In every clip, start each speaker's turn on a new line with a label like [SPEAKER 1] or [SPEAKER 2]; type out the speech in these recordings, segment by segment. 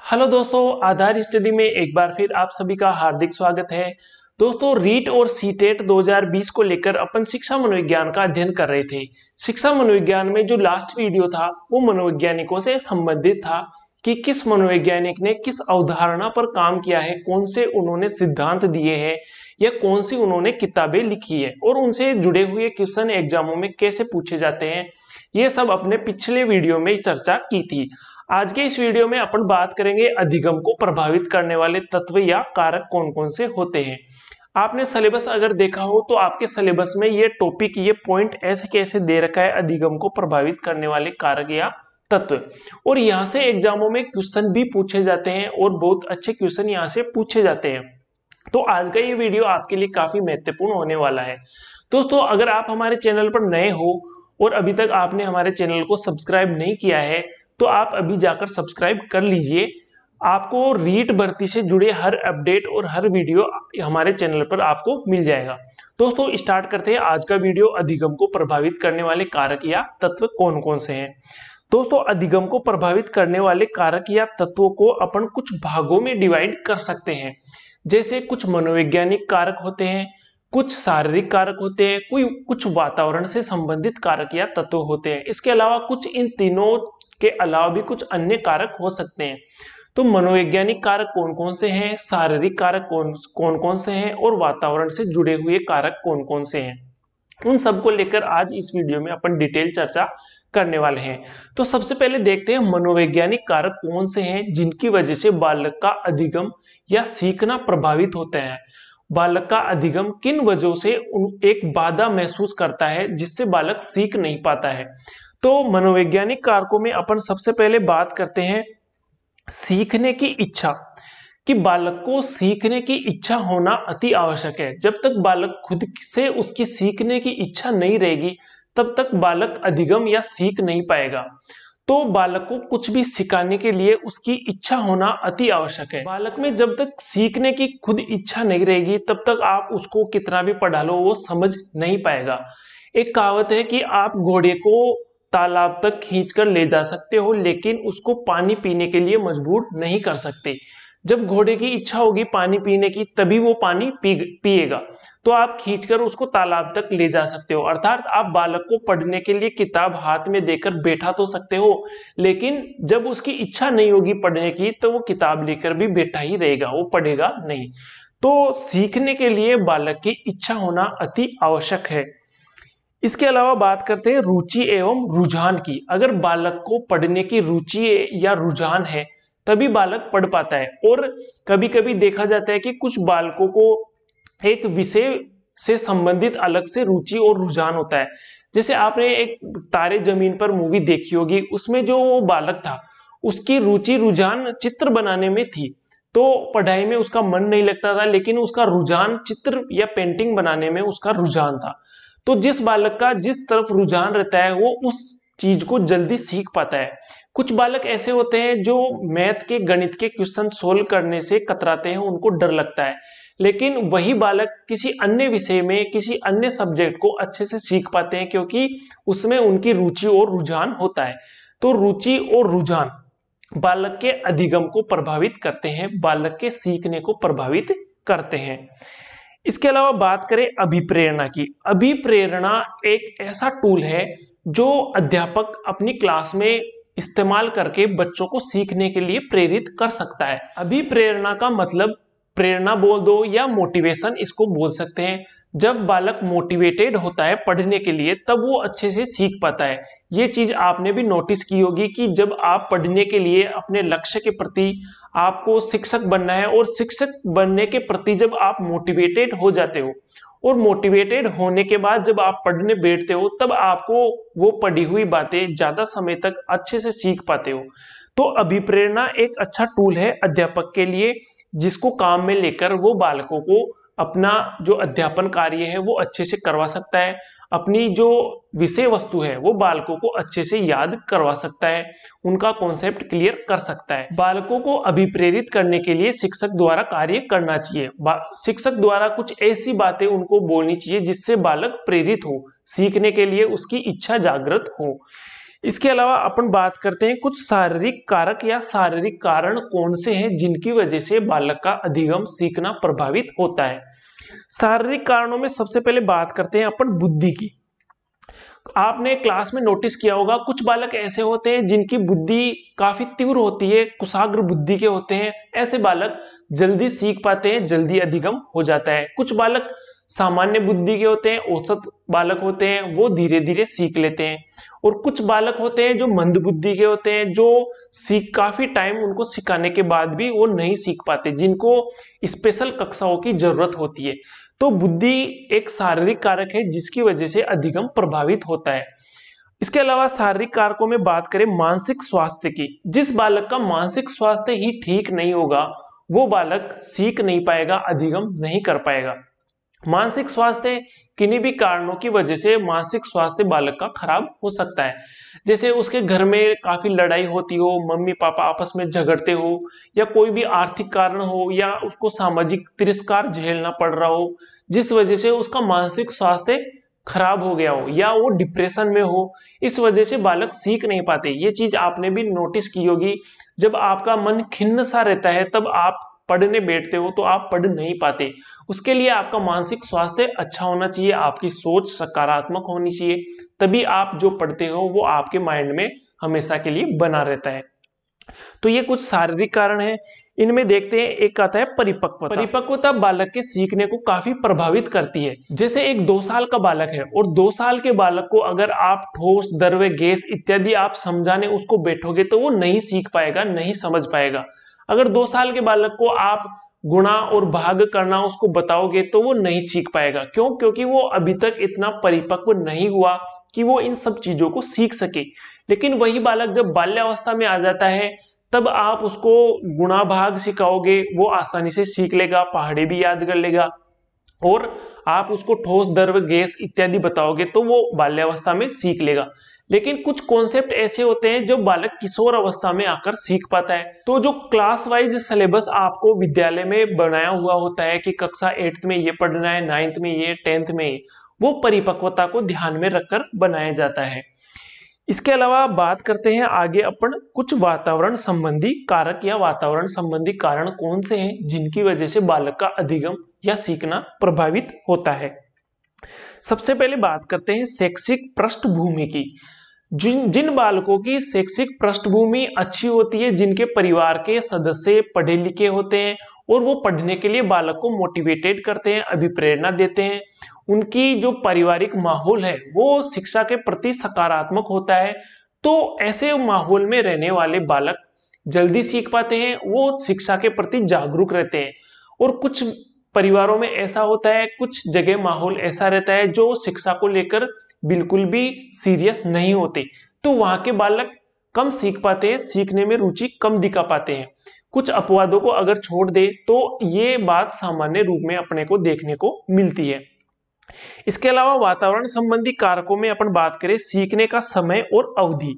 [SPEAKER 1] Hello दोस्तों, आधार study में एक बार फिर आप सभी का हार्दिक स्वागत है। दोस्तों, रीट और सीटेट 2020 को लेकर अपन शिक्षा मनोविज्ञान का अध्ययन कर रहे थे। शिक्षा मनोविज्ञान में जो लास्ट वीडियो था वो मनोवैज्ञानिकों से संबंधित था कि किस मनोवैज्ञानिक ने किस अवधारणा पर काम किया है, कौन से उन्होंने सिद्धांत दिए हैं या कौन सी उन्होंने किताबें लिखी है और उनसे जुड़े हुए क्वेश्चन एग्जामों में कैसे पूछे जाते हैं। ये सब अपने पिछले वीडियो में चर्चा की थी। आज के इस वीडियो में अपन बात करेंगे अधिगम को प्रभावित करने वाले तत्व या कारक कौन कौन से होते हैं। आपने सिलेबस अगर देखा हो तो आपके सिलेबस में ये टॉपिक, ये पॉइंट ऐसे कैसे दे रखा है, अधिगम को प्रभावित करने वाले कारक या तत्व। और यहाँ से एग्जामों में क्वेश्चन भी पूछे जाते हैं और बहुत अच्छे क्वेश्चन यहाँ से पूछे जाते हैं। तो आज का ये वीडियो आपके लिए काफी महत्वपूर्ण होने वाला है। दोस्तों, अगर आप हमारे चैनल पर नए हो और अभी तक आपने हमारे चैनल को सब्सक्राइब नहीं किया है तो आप अभी जाकर सब्सक्राइब कर लीजिए। आपको रीट भर्ती से जुड़े हर अपडेट और हर वीडियो हमारे चैनल पर आपको मिल जाएगा। दोस्तों, स्टार्ट करते हैं आज का वीडियो। अधिगम को प्रभावित करने वाले कारक या तत्व कौन कौन से हैं। दोस्तों, अधिगम को प्रभावित करने वाले कारक या तत्वों को अपन कुछ भागों में डिवाइड कर सकते हैं। जैसे कुछ मनोवैज्ञानिक कारक होते हैं, कुछ शारीरिक कारक होते हैं, कुछ वातावरण से संबंधित कारक या तत्व होते हैं। इसके अलावा कुछ इन तीनों के अलावा भी कुछ अन्य कारक हो सकते हैं। तो मनोवैज्ञानिक कारक कौन कौन से हैं, शारीरिक कारक कौन कौन से हैं और वातावरण से जुड़े हुए कारक कौन कौन से हैं, उन सबको लेकर आज इस वीडियो में अपन डिटेल चर्चा करने वाले हैं। तो सबसे पहले देखते हैं मनोवैज्ञानिक कारक कौन से हैं जिनकी वजह से बालक का अधिगम या सीखना प्रभावित होता है। बालक का अधिगम किन वजहों से एक बाधा महसूस करता है जिससे बालक सीख नहीं पाता है। तो मनोवैज्ञानिक कारकों में अपन सबसे पहले बात करते हैं सीखने की इच्छा, कि बालक को सीखने की इच्छा होना अति आवश्यक है। जब तक बालक खुद से उसकी सीखने की इच्छा नहीं रहेगी तब तक बालक अधिगम या सीख नहीं पाएगा। तो बालक को कुछ भी सिखाने के लिए उसकी इच्छा होना अति आवश्यक है। बालक में जब तक सीखने की खुद इच्छा नहीं रहेगी तब तक आप उसको कितना भी पढ़ा लो वो समझ नहीं पाएगा। एक कहावत है कि आप घोड़े को तालाब तक खींचकर ले जा सकते हो लेकिन उसको पानी पीने के लिए मजबूर नहीं कर सकते। जब घोड़े की इच्छा होगी पानी पीने की तभी वो पानी पिएगा। तो आप खींचकर उसको तालाब तक ले जा सकते हो। अर्थात आप बालक को पढ़ने के लिए किताब हाथ में देकर बैठा तो सकते हो, लेकिन जब उसकी इच्छा नहीं होगी पढ़ने की तो वो किताब लेकर भी बैठा ही रहेगा, वो पढ़ेगा नहीं। तो सीखने के लिए बालक की इच्छा होना अति आवश्यक है। इसके अलावा बात करते हैं रुचि एवं रुझान की। अगर बालक को पढ़ने की रुचि या रुझान है तभी बालक पढ़ पाता है। और कभी कभी देखा जाता है कि कुछ बालकों को एक विषय से संबंधित अलग से रुचि और रुझान होता है। जैसे आपने एक तारे जमीन पर मूवी देखी होगी, उसमें जो वो बालक था उसकी रुचि रुझान चित्र बनाने में थी। तो पढ़ाई में उसका मन नहीं लगता था लेकिन उसका रुझान चित्र या पेंटिंग बनाने में उसका रुझान था। तो जिस बालक का जिस तरफ रुझान रहता है वो उस चीज को जल्दी सीख पाता है। कुछ बालक ऐसे होते हैं जो मैथ के, गणित के क्वेश्चन सोल्व करने से कतराते हैं, उनको डर लगता है। लेकिन वही बालक किसी अन्य विषय में, किसी अन्य सब्जेक्ट को अच्छे से सीख पाते हैं क्योंकि उसमें उनकी रुचि और रुझान होता है। तो रुचि और रुझान बालक के अधिगम को प्रभावित करते हैं, बालक के सीखने को प्रभावित करते हैं। इसके अलावा बात करें अभिप्रेरणा की। अभिप्रेरणा एक ऐसा टूल है जो अध्यापक अपनी क्लास में इस्तेमाल करके बच्चों को सीखने के लिए प्रेरित कर सकता है। अभिप्रेरणा का मतलब प्रेरणा बोल दो या मोटिवेशन इसको बोल सकते हैं। जब बालक मोटिवेटेड होता है पढ़ने के लिए तब वो अच्छे से सीख पाता है। ये चीज आपने भी नोटिस की होगी कि जब आप पढ़ने के लिए अपने लक्ष्य के प्रति, आपको शिक्षक बनना है और शिक्षक बनने के प्रति जब आप मोटिवेटेड हो जाते हो और मोटिवेटेड होने के बाद जब आप पढ़ने बैठते हो तब आपको वो पढ़ी हुई बातें ज्यादा समय तक अच्छे से सीख पाते हो। तो अभिप्रेरणा एक अच्छा टूल है अध्यापक के लिए जिसको काम में लेकर वो बालकों को अपना जो अध्यापन कार्य है वो अच्छे से करवा सकता है। अपनी जो विषय वस्तु है वो बालकों को अच्छे से याद करवा सकता है, उनका कॉन्सेप्ट क्लियर कर सकता है। बालकों को अभिप्रेरित करने के लिए शिक्षक द्वारा कार्य करना चाहिए। शिक्षक द्वारा कुछ ऐसी बातें उनको बोलनी चाहिए जिससे बालक प्रेरित हो, सीखने के लिए उसकी इच्छा जागृत हो। इसके अलावा अपन बात करते हैं कुछ शारीरिक कारक या शारीरिक कारण कौन से हैं जिनकी वजह से बालक का अधिगम सीखना प्रभावित होता है। शारीरिक कारणों में सबसे पहले बात करते हैं अपन बुद्धि की। आपने क्लास में नोटिस किया होगा कुछ बालक ऐसे होते हैं जिनकी बुद्धि काफी तीव्र होती है, कुशाग्र बुद्धि के होते हैं। ऐसे बालक जल्दी सीख पाते हैं, जल्दी अधिगम हो जाता है। कुछ बालक सामान्य बुद्धि के होते हैं, औसत बालक होते हैं, वो धीरे धीरे सीख लेते हैं। और कुछ बालक होते हैं जो मंद बुद्धि के होते हैं, जो काफी टाइम उनको सिखाने के बाद भी वो नहीं सीख पाते, जिनको स्पेशल कक्षाओं की जरूरत होती है। तो बुद्धि एक शारीरिक कारक है जिसकी वजह से अधिगम प्रभावित होता है। इसके अलावा शारीरिक कारकों में बात करें मानसिक स्वास्थ्य की। जिस बालक का मानसिक स्वास्थ्य ही ठीक नहीं होगा वो बालक सीख नहीं पाएगा, अधिगम नहीं कर पाएगा। मानसिक स्वास्थ्य किन्हीं भी कारणों की वजह से मानसिक स्वास्थ्य बालक का खराब हो सकता है। जैसे उसके घर में काफी लड़ाई होती हो, मम्मी पापा आपस में झगड़ते हो, या कोई भी आर्थिक कारण हो, या उसको सामाजिक तिरस्कार झेलना पड़ रहा हो जिस वजह से उसका मानसिक स्वास्थ्य खराब हो गया हो, या वो डिप्रेशन में हो। इस वजह से बालक सीख नहीं पाते। ये चीज आपने भी नोटिस की होगी, जब आपका मन खिन्न सा रहता है तब आप पढ़ने बैठते हो तो आप पढ़ नहीं पाते। उसके लिए आपका मानसिक स्वास्थ्य अच्छा होना चाहिए, आपकी सोच सकारात्मक होनी चाहिए, तभी आप जो पढ़ते हो वो आपके माइंड में हमेशा के लिए बना रहता है। तो ये कुछ शारीरिक कारण है। इनमें देखते हैं, एक आता है परिपक्वता। परिपक्वता बालक के सीखने को काफी प्रभावित करती है। जैसे एक 2 साल का बालक है और 2 साल के बालक को अगर आप ठोस, द्रव्य, गैस इत्यादि आप समझाने उसको बैठोगे तो वो नहीं सीख पाएगा, नहीं समझ पाएगा। अगर 2 साल के बालक को आप गुणा और भाग करना उसको बताओगे तो वो नहीं सीख पाएगा। क्यों? क्योंकि वो अभी तक इतना परिपक्व नहीं हुआ कि वो इन सब चीजों को सीख सके। लेकिन वही बालक जब बाल्यावस्था में आ जाता है तब आप उसको गुणा भाग सिखाओगे, वो आसानी से सीख लेगा, पहाड़े भी याद कर लेगा। और आप उसको ठोस, द्रव्य, गैस इत्यादि बताओगे तो वो बाल्यावस्था में सीख लेगा। लेकिन कुछ कॉन्सेप्ट ऐसे होते हैं जो बालक किशोर अवस्था में आकर सीख पाता है। तो जो क्लास वाइज सिलेबस आपको विद्यालय में बनाया हुआ होता है कि कक्षा 8th में ये पढ़ना है, 9th में ये, 10th में ये, वो परिपक्वता को ध्यान में रखकर बनाया जाता है। इसके अलावा बात करते हैं आगे अपन कुछ वातावरण संबंधी कारक या वातावरण संबंधी कारण कौन से हैं जिनकी वजह से बालक का अधिगम या सीखना प्रभावित होता है। सबसे पहले बात करते हैं शैक्षिक पृष्ठभूमि की। जिन बालकों की शैक्षिक पृष्ठभूमि अच्छी होती है, जिनके परिवार के सदस्य पढ़े लिखे होते हैं और वो पढ़ने के लिए बालक को मोटिवेटेड करते हैं, अभिप्रेरणा देते हैं, उनकी जो पारिवारिक माहौल है वो शिक्षा के प्रति सकारात्मक होता है, तो ऐसे माहौल में रहने वाले बालक जल्दी सीख पाते हैं, वो शिक्षा के प्रति जागरूक रहते हैं। और कुछ परिवारों में ऐसा होता है, कुछ जगह माहौल ऐसा रहता है जो शिक्षा को लेकर बिल्कुल भी सीरियस नहीं होते, तो वहां के बालक कम सीख पाते हैं, सीखने में रुचि कम दिखा पाते हैं। कुछ अपवादों को अगर छोड़ दे तो ये बात सामान्य रूप में अपने को देखने को मिलती है। इसके अलावा वातावरण संबंधी कारकों में अपन बात करें सीखने का समय और अवधि।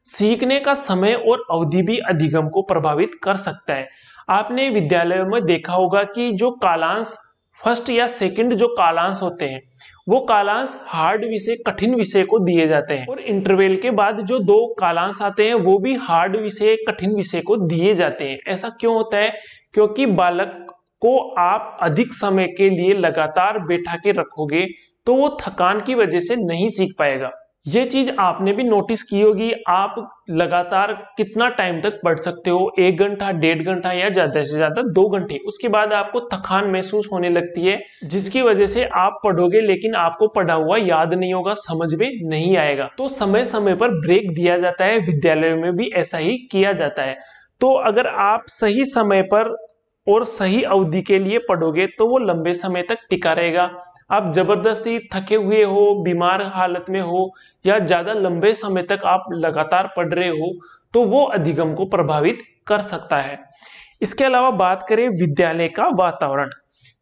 [SPEAKER 1] सीखने का समय और अवधि भी अधिगम को प्रभावित कर सकता है। आपने विद्यालयों में देखा होगा कि जो कालांश फर्स्ट या सेकंड जो कालांश होते हैं वो कालांश हार्ड विषय, कठिन विषय को दिए जाते हैं, और इंटरवल के बाद जो 2 कालांश आते हैं वो भी हार्ड विषय, कठिन विषय को दिए जाते हैं। ऐसा क्यों होता है? क्योंकि बालक को आप अधिक समय के लिए लगातार बैठा के रखोगे तो वो थकान की वजह से नहीं सीख पाएगा। ये चीज आपने भी नोटिस की होगी। आप लगातार कितना टाइम तक पढ़ सकते हो? 1 घंटा, 1.5 घंटा या ज्यादा से ज्यादा 2 घंटे। उसके बाद आपको थकान महसूस होने लगती है, जिसकी वजह से आप पढ़ोगे लेकिन आपको पढ़ा हुआ याद नहीं होगा, समझ में नहीं आएगा। तो समय समय पर ब्रेक दिया जाता है, विद्यालय में भी ऐसा ही किया जाता है। तो अगर आप सही समय पर और सही अवधि के लिए पढ़ोगे तो वो लंबे समय तक टिका रहेगा। आप जबरदस्ती थके हुए हो, बीमार हालत में हो, या ज्यादा लंबे समय तक आप लगातार पढ़ रहे हो तो वो अधिगम को प्रभावित कर सकता है। इसके अलावा बात करें विद्यालय का वातावरण।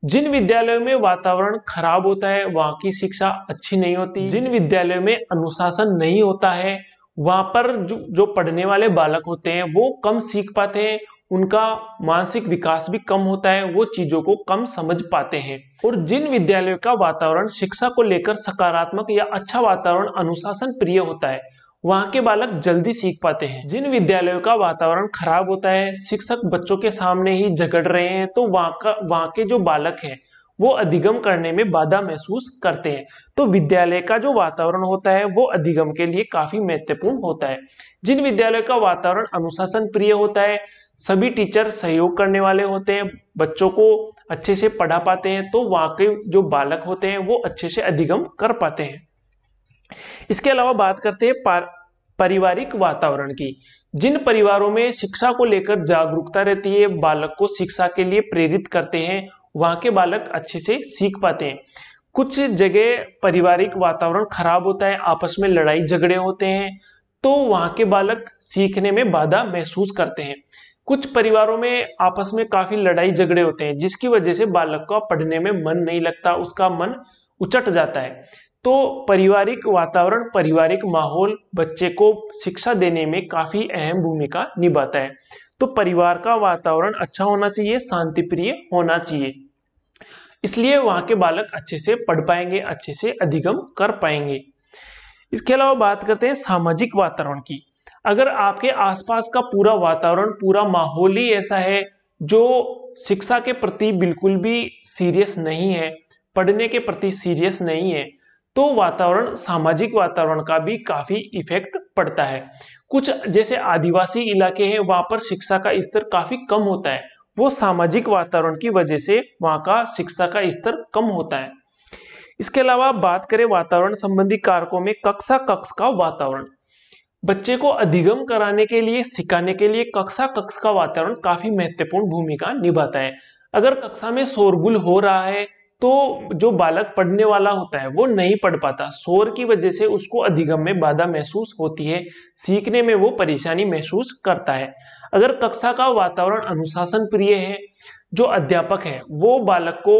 [SPEAKER 1] जिन विद्यालयों में वातावरण खराब होता है वहां की शिक्षा अच्छी नहीं होती। जिन विद्यालयों में अनुशासन नहीं होता है वहां पर जो पढ़ने वाले बालक होते हैं वो कम सीख पाते हैं, उनका मानसिक विकास भी कम होता है, वो चीजों को कम समझ पाते हैं। और जिन विद्यालयों का वातावरण शिक्षा को लेकर सकारात्मक या अच्छा वातावरण, अनुशासन प्रिय होता है, वहां के बालक जल्दी सीख पाते हैं। जिन विद्यालयों का वातावरण खराब होता है, शिक्षक बच्चों के सामने ही झगड़ रहे हैं, तो वहां के जो बालक हैं वो अधिगम करने में बाधा महसूस करते हैं। तो विद्यालय का जो वातावरण होता है वो अधिगम के लिए काफी महत्वपूर्ण होता है। जिन विद्यालय का वातावरण अनुशासन प्रिय होता है, सभी टीचर सहयोग करने वाले होते हैं, बच्चों को अच्छे से पढ़ा पाते हैं, तो वहां के जो बालक होते हैं वो अच्छे से अधिगम कर पाते हैं। इसके अलावा बात करते हैं पारिवारिक वातावरण की। जिन परिवारों में शिक्षा को लेकर जागरूकता रहती है, बालक को शिक्षा के लिए प्रेरित करते हैं, वहां के बालक अच्छे से सीख पाते हैं। कुछ जगह पारिवारिक वातावरण खराब होता है, आपस में लड़ाई झगड़े होते हैं, तो वहां के बालक सीखने में बाधा महसूस करते हैं। कुछ परिवारों में आपस में काफी लड़ाई झगड़े होते हैं, जिसकी वजह से बालक का पढ़ने में मन नहीं लगता, उसका मन उचट जाता है। तो पारिवारिक वातावरण, पारिवारिक माहौल बच्चे को शिक्षा देने में काफी अहम भूमिका निभाता है। तो परिवार का वातावरण अच्छा होना चाहिए, शांति प्रिय होना चाहिए, इसलिए वहां के बालक अच्छे से पढ़ पाएंगे, अच्छे से अधिगम कर पाएंगे। इसके अलावा बात करते हैं सामाजिक वातावरण की। अगर आपके आसपास का पूरा वातावरण, पूरा माहौल ही ऐसा है जो शिक्षा के प्रति बिल्कुल भी सीरियस नहीं है, पढ़ने के प्रति सीरियस नहीं है, तो वातावरण, सामाजिक वातावरण का भी काफी इफेक्ट पड़ता है। कुछ जैसे आदिवासी इलाके हैं, वहां पर शिक्षा का स्तर काफी कम होता है, वो सामाजिक वातावरण की वजह से वहां का शिक्षा का स्तर कम होता है। इसके अलावा बात करें वातावरण संबंधी कारकों में, कक्षा कक्ष का वातावरण। बच्चे को अधिगम कराने के लिए, सिखाने के लिए कक्षा कक्ष का वातावरण काफी महत्वपूर्ण भूमिका निभाता है। अगर कक्षा में शोरगुल हो रहा है तो जो बालक पढ़ने वाला होता है वो नहीं पढ़ पाता, शोर की वजह से उसको अधिगम में बाधा महसूस होती है, सीखने में वो परेशानी महसूस करता है। अगर कक्षा का वातावरण अनुशासन प्रिय है, जो अध्यापक है वो बालक को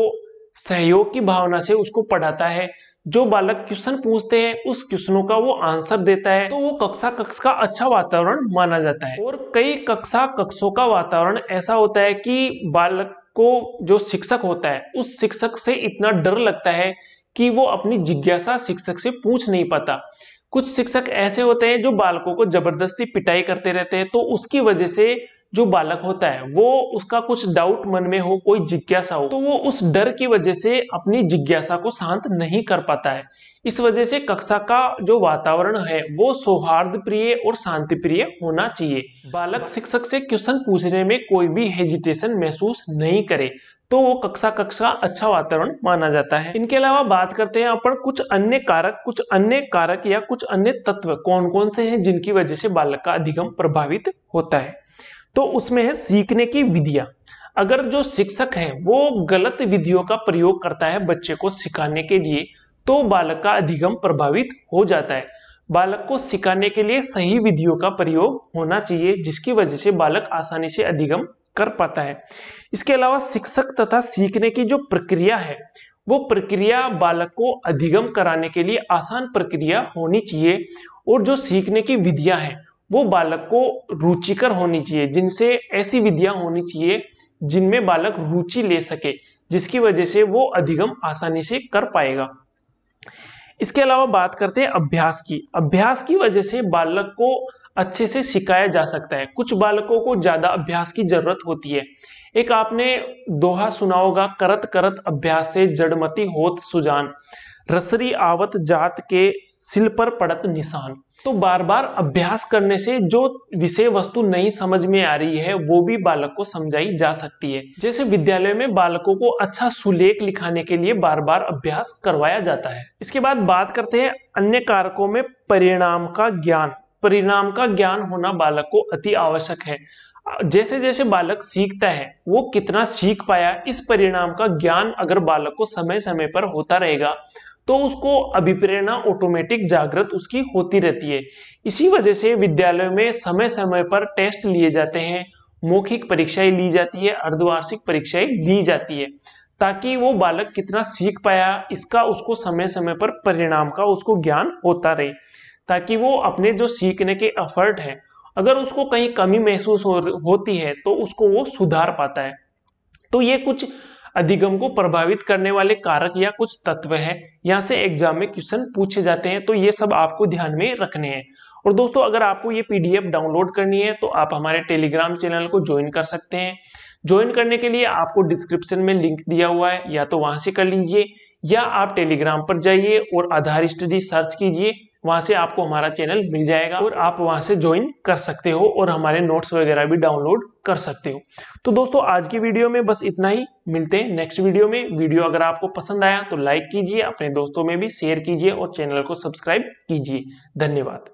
[SPEAKER 1] सहयोग की भावना से उसको पढ़ाता है, जो बालक क्वेश्चन पूछते हैं उस क्वेश्चनों का वो आंसर देता है, तो वो कक्षा कक्ष का अच्छा वातावरण माना जाता है। और कई कक्षा कक्षों का वातावरण ऐसा होता है कि बालक को जो शिक्षक होता है उस शिक्षक से इतना डर लगता है कि वो अपनी जिज्ञासा शिक्षक से पूछ नहीं पाता। कुछ शिक्षक ऐसे होते हैं जो बालकों को जबरदस्ती पिटाई करते रहते हैं, तो उसकी वजह से जो बालक होता है वो, उसका कुछ डाउट मन में हो, कोई जिज्ञासा हो, तो वो उस डर की वजह से अपनी जिज्ञासा को शांत नहीं कर पाता है। इस वजह से कक्षा का जो वातावरण है वो सौहार्द प्रिय और शांति प्रिय होना चाहिए। बालक शिक्षक से क्वेश्चन पूछने में कोई भी हेजिटेशन महसूस नहीं करे, तो वो कक्षा का अच्छा वातावरण माना जाता है। इनके अलावा बात करते हैं अपन कुछ अन्य कारक या कुछ अन्य तत्व कौन कौन से हैं जिनकी वजह से बालक का अधिगम प्रभावित होता है। तो उसमें है सीखने की विधियां। अगर जो शिक्षक है वो गलत विधियों का प्रयोग करता है बच्चे को सिखाने के लिए, तो बालक का अधिगम प्रभावित हो जाता है। बालक को सिखाने के लिए सही विधियों का प्रयोग होना चाहिए, जिसकी वजह से बालक आसानी से अधिगम कर पाता है। इसके अलावा शिक्षक तथा सीखने की जो प्रक्रिया है, वो प्रक्रिया बालक को अधिगम कराने के लिए आसान प्रक्रिया होनी चाहिए, और जो सीखने की विधियां हैं वो बालक को रुचिकर होनी चाहिए, जिनसे ऐसी विधियां होनी चाहिए जिनमें बालक रुचि ले सके, जिसकी वजह से वो अधिगम आसानी से कर पाएगा। इसके अलावा बात करते हैं अभ्यास की। अभ्यास की वजह से बालक को अच्छे से सिखाया जा सकता है। कुछ बालकों को ज्यादा अभ्यास की जरूरत होती है। एक आपने दोहा सुना होगा, करत करत अभ्यास से जड़मति होत सुजान, रसरी आवत जात के सिल पर पड़त निशान। तो बार बार अभ्यास करने से जो विषय वस्तु नहीं समझ में आ रही है वो भी बालक को समझाई जा सकती है। जैसे विद्यालय में बालकों को अच्छा सुलेख लिखाने के लिए बार बार अभ्यास करवाया जाता है। इसके बाद बात करते हैं अन्य कारकों में परिणाम का ज्ञान। परिणाम का ज्ञान होना बालक को अति आवश्यक है। जैसे जैसे बालक सीखता है वो कितना सीख पाया, इस परिणाम का ज्ञान अगर बालक को समय समय पर होता रहेगा तो उसको अभिप्रेरणा ऑटोमेटिक जागृत उसकी होती रहती है। इसी वजह से विद्यालयों में समय समय पर टेस्ट लिए जाते हैं, मौखिक परीक्षाएं ली जाती है, अर्धवार्षिक परीक्षाएं ली जाती है, ताकि वो बालक कितना सीख पाया इसका उसको समय समय पर परिणाम का उसको ज्ञान होता रहे, ताकि वो अपने जो सीखने के एफर्ट है, अगर उसको कहीं कमी महसूस होती है तो उसको वो सुधार पाता है। तो ये कुछ अधिगम को प्रभावित करने वाले कारक या कुछ तत्व हैं, यहाँ से एग्जाम में क्वेश्चन पूछे जाते हैं, तो ये सब आपको ध्यान में रखने हैं। और दोस्तों अगर आपको ये पीडीएफ डाउनलोड करनी है तो आप हमारे टेलीग्राम चैनल को ज्वाइन कर सकते हैं। ज्वाइन करने के लिए आपको डिस्क्रिप्शन में लिंक दिया हुआ है, या तो वहां से कर लीजिए या आप टेलीग्राम पर जाइए और आधार स्टडी सर्च कीजिए, वहां से आपको हमारा चैनल मिल जाएगा और आप वहां से ज्वाइन कर सकते हो और हमारे नोट्स वगैरह भी डाउनलोड कर सकते हो। तो दोस्तों आज की वीडियो में बस इतना ही, मिलते हैं नेक्स्ट वीडियो में। वीडियो अगर आपको पसंद आया तो लाइक कीजिए, अपने दोस्तों में भी शेयर कीजिए और चैनल को सब्सक्राइब कीजिए। धन्यवाद।